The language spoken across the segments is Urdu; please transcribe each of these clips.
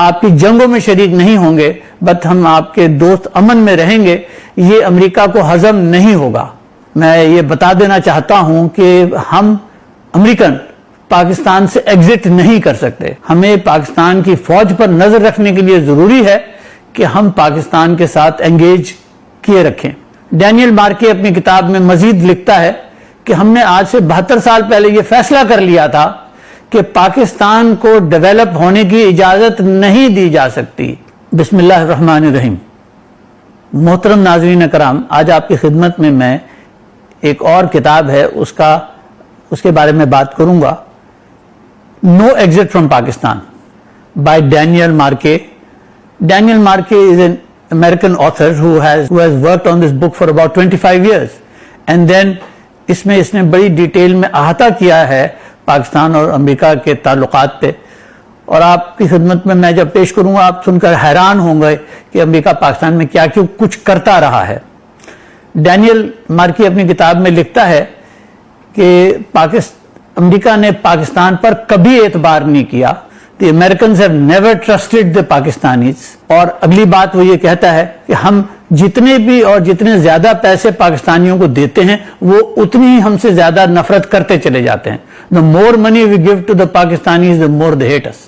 آپ کی جنگوں میں شریک نہیں ہوں گے، بٹ ہم آپ کے دوست امن میں رہیں گے، یہ امریکہ کو ہضم نہیں ہوگا۔ میں یہ بتا دینا چاہتا ہوں کہ ہم امریکن پاکستان سے ایگزٹ نہیں کر سکتے۔ ہمیں پاکستان کی فوج پر نظر رکھنے کے لیے ضروری ہے کہ ہم پاکستان کے ساتھ انگیج کیے رکھیں۔ ڈینیل مارکے اپنی کتاب میں مزید لکھتا ہے کہ ہم نے آج سے 72 سال پہلے یہ فیصلہ کر لیا تھا کہ پاکستان کو ڈیولپ ہونے کی اجازت نہیں دی جا سکتی۔ بسم اللہ الرحمن الرحیم۔ محترم ناظرین کرام، آج آپ کی خدمت میں میں ایک اور کتاب ہے اس کے بارے میں بات کروں گا، no exit from Pakistan by Daniel Markey. Daniel Markey is an American author who has worked on this book for about 25 years and then اس نے بڑی ڈیٹیل میں احاطہ کیا ہے پاکستان اور امریکہ کے تعلقات پہ، اور آپ کی خدمت میں جب پیش کروں گا آپ سن کر حیران ہوں گے کہ امریکہ پاکستان میں کیا کیوں کچھ کرتا رہا ہے۔ ڈینیل مارکی اپنی کتاب میں لکھتا ہے کہ امریکہ نے پاکستان پر کبھی اعتبار نہیں کیا۔ The Americans have never trusted the Pakistanis۔ اور اگلی بات وہ یہ کہتا ہے کہ ہم جتنے بھی اور جتنے زیادہ پیسے پاکستانیوں کو دیتے ہیں وہ اتنی ہی ہم سے زیادہ نفرت کرتے چلے جاتے ہیں۔ The more money we give to the Pakistanis, the more they hate us۔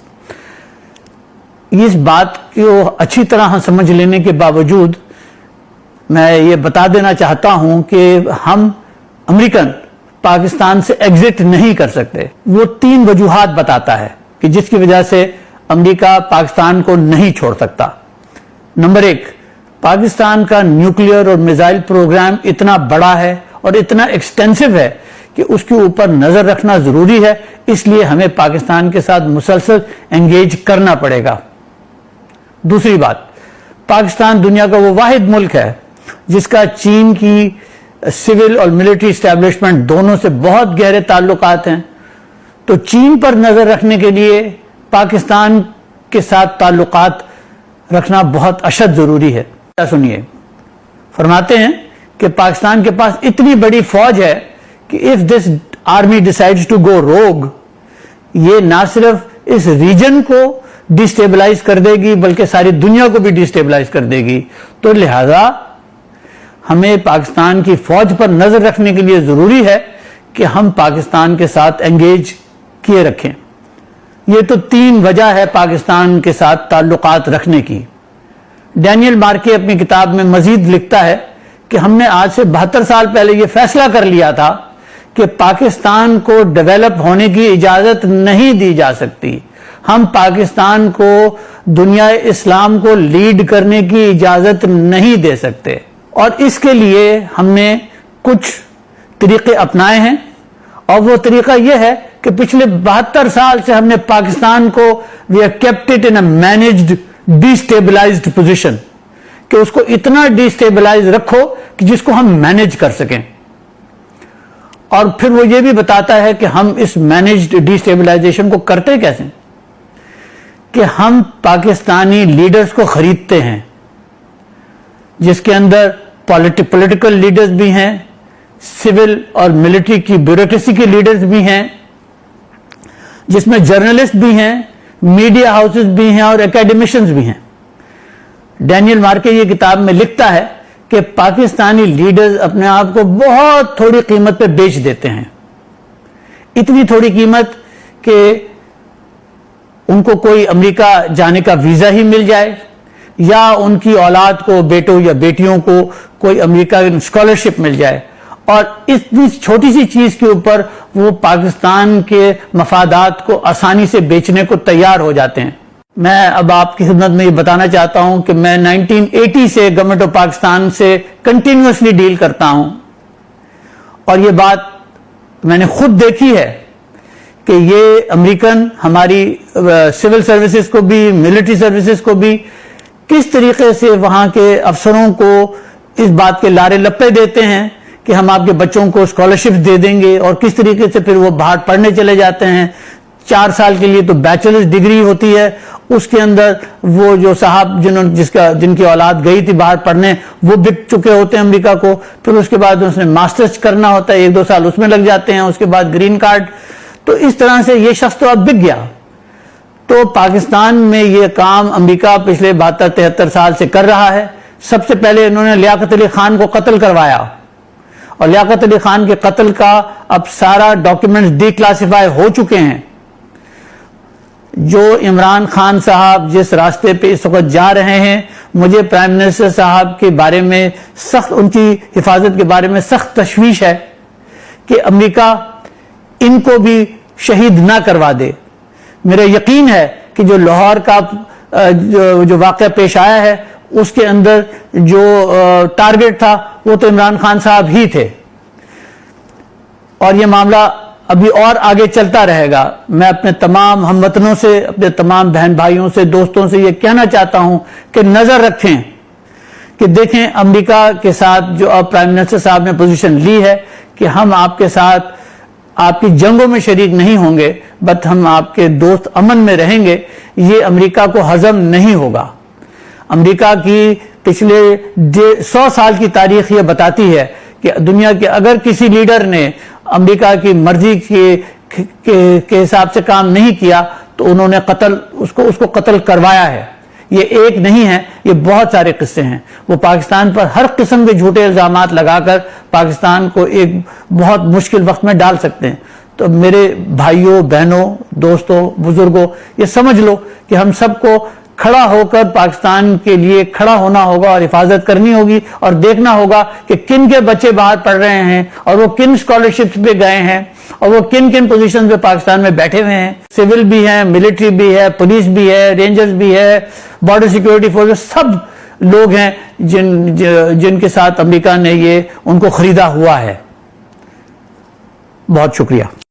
اس بات کو اچھی طرح سمجھ لینے کے باوجود میں یہ بتا دینا چاہتا ہوں کہ ہم امریکن پاکستان سے ایگزٹ نہیں کر سکتے۔ وہ 3 وجوہات بتاتا ہے کہ جس کی وجہ سے امریکہ پاکستان کو نہیں چھوڑ سکتا۔ نمبر 1، پاکستان کا نیوکلیئر اور میزائل پروگرام اتنا بڑا ہے اور اتنا ایکسٹینسو ہے کہ اس کے اوپر نظر رکھنا ضروری ہے، اس لیے ہمیں پاکستان کے ساتھ مسلسل انگیج کرنا پڑے گا۔ دوسری بات، پاکستان دنیا کا وہ واحد ملک ہے جس کا چین کی سول اور ملٹری اسٹیبلشمنٹ دونوں سے بہت گہرے تعلقات ہیں، تو چین پر نظر رکھنے کے لیے پاکستان کے ساتھ تعلقات رکھنا بہت اشد ضروری ہے۔ سنیے، فرماتے ہیں کہ پاکستان کے پاس اتنی بڑی فوج ہے کہ if this army decides to go rogue، یہ نہ صرف اس ریجن کو ڈیسٹیبلائز کر دے گی بلکہ ساری دنیا کو بھی ڈیسٹیبلائز کر دے گی، تو لہذا ہمیں پاکستان کی فوج پر نظر رکھنے کے لیے ضروری ہے کہ ہم پاکستان کے ساتھ انگیج کیے رکھیں۔ یہ تو 3 وجہ ہے پاکستان کے ساتھ تعلقات رکھنے کی۔ ڈینیل مارکے اپنی کتاب میں مزید لکھتا ہے کہ ہم نے آج سے 72 سال پہلے یہ فیصلہ کر لیا تھا کہ پاکستان کو ڈیولپ ہونے کی اجازت نہیں دی جا سکتی۔ ہم پاکستان کو دنیا اسلام کو لیڈ کرنے کی اجازت نہیں دے سکتے، اور اس کے لیے ہم نے کچھ طریقے اپنائے ہیں، اور وہ طریقہ یہ ہے کہ پچھلے 72 سال سے ہم نے پاکستان کو we have kept it in a managed destabilized position، کہ اس کو اتنا ڈیسٹیبلائز رکھو کہ جس کو ہم مینج کر سکیں۔ اور پھر وہ یہ بھی بتاتا ہے کہ ہم اس مینجڈ ڈیسٹیبلائزیشن کو کرتے کیسے، کہ ہم پاکستانی لیڈرز کو خریدتے ہیں، جس کے اندر پولیٹیکل لیڈرز بھی ہیں، سول اور ملٹری کی بیوروکریسی کے لیڈرز بھی ہیں، جس میں جرنلسٹ بھی ہیں، میڈیا ہاؤسز بھی ہیں اور اکیڈمیشنز بھی ہیں۔ ڈینیل مارکے یہ کتاب میں لکھتا ہے کہ پاکستانی لیڈرز اپنے آپ کو بہت تھوڑی قیمت پہ بیچ دیتے ہیں، اتنی تھوڑی قیمت کہ ان کو کوئی امریکہ جانے کا ویزا ہی مل جائے، یا ان کی اولاد کو، بیٹوں یا بیٹیوں کو کوئی امریکہ اسکالرشپ مل جائے، اور اس چھوٹی سی چیز کے اوپر وہ پاکستان کے مفادات کو آسانی سے بیچنے کو تیار ہو جاتے ہیں۔ میں اب آپ کی خدمت میں یہ بتانا چاہتا ہوں کہ میں 1980 سے گورنمنٹ آف پاکستان سے کنٹینیوسلی ڈیل کرتا ہوں، اور یہ بات میں نے خود دیکھی ہے کہ یہ امریکن ہماری سول سروسز کو بھی، ملٹری سروسز کو بھی کس طریقے سے وہاں کے افسروں کو اس بات کے لارے لپے دیتے ہیں کہ ہم آپ کے بچوں کو اسکالرشپ دے دیں گے، اور کس طریقے سے پھر وہ باہر پڑھنے چلے جاتے ہیں۔ 4 سال کے لیے تو بیچلرز ڈگری ہوتی ہے، اس کے اندر وہ جو صاحب جن کی اولاد گئی تھی باہر پڑھنے وہ بک چکے ہوتے ہیں امریکہ کو، پھر اس کے بعد اس نے ماسٹرز کرنا ہوتا ہے، 1-2 سال اس میں لگ جاتے ہیں، اس کے بعد گرین کارڈ۔ تو اس طرح سے یہ شخص تو اب بک گیا۔ تو پاکستان میں یہ کام امریکہ پچھلے 72-73 سال سے کر رہا ہے. سب سے پہلے انہوں نے لیاقت علی خان کو قتل کروایا, اور لیاقت علی خان کے قتل کا اب سارا ڈاکیومنٹس ڈی کلاسیفائی ہو چکے ہیں. جو عمران خان صاحب جس راستے پہ اس وقت جا رہے ہیں, مجھے پرائم منسٹر صاحب کے بارے میں سخت, ان کی حفاظت کے بارے میں سخت تشویش ہے کہ امریکہ ان کو بھی شہید نہ کروا دے. میرا یقین ہے کہ جو لاہور کا جو واقعہ پیش آیا ہے اس کے اندر جو ٹارگٹ تھا وہ تو عمران خان صاحب ہی تھے, اور یہ معاملہ ابھی اور آگے چلتا رہے گا. میں اپنے تمام ہم وطنوں سے, اپنے تمام بہن بھائیوں سے, دوستوں سے یہ کہنا چاہتا ہوں کہ نظر رکھیں کہ دیکھیں امریکہ کے ساتھ جو اب پرائم منسٹر صاحب نے پوزیشن لی ہے کہ ہم آپ کے ساتھ آپ کی جنگوں میں شریک نہیں ہوں گے, بٹ ہم آپ کے دوست امن میں رہیں گے, یہ امریکہ کو ہضم نہیں ہوگا. امریکہ کی پچھلے 100 سال کی تاریخ یہ بتاتی ہے کہ دنیا کے اگر کسی لیڈر نے امریکہ کی مرضی کے حساب سے کام نہیں کیا تو انہوں نے اس کو قتل کروایا ہے. یہ ایک نہیں ہے, یہ بہت سارے قصے ہیں. وہ پاکستان پر ہر قسم کے جھوٹے الزامات لگا کر پاکستان کو ایک بہت مشکل وقت میں ڈال سکتے ہیں. تو میرے بھائیوں, بہنوں, دوستوں, بزرگوں, یہ سمجھ لو کہ ہم سب کو کھڑا ہو کر پاکستان کے لیے کھڑا ہونا ہوگا اور حفاظت کرنی ہوگی, اور دیکھنا ہوگا کہ کن کے بچے باہر پڑھ رہے ہیں, اور وہ کن اسکالرشپس پہ گئے ہیں, اور وہ کن کن پوزیشن پہ پاکستان میں بیٹھے ہوئے ہیں. سول بھی ہیں, ملٹری بھی ہے, پولیس بھی ہے, رینجرز بھی ہے, بارڈر سیکیورٹی فورس, سب لوگ ہیں جن کے ساتھ امریکہ نے ان کو خریدا ہوا ہے. بہت شکریہ.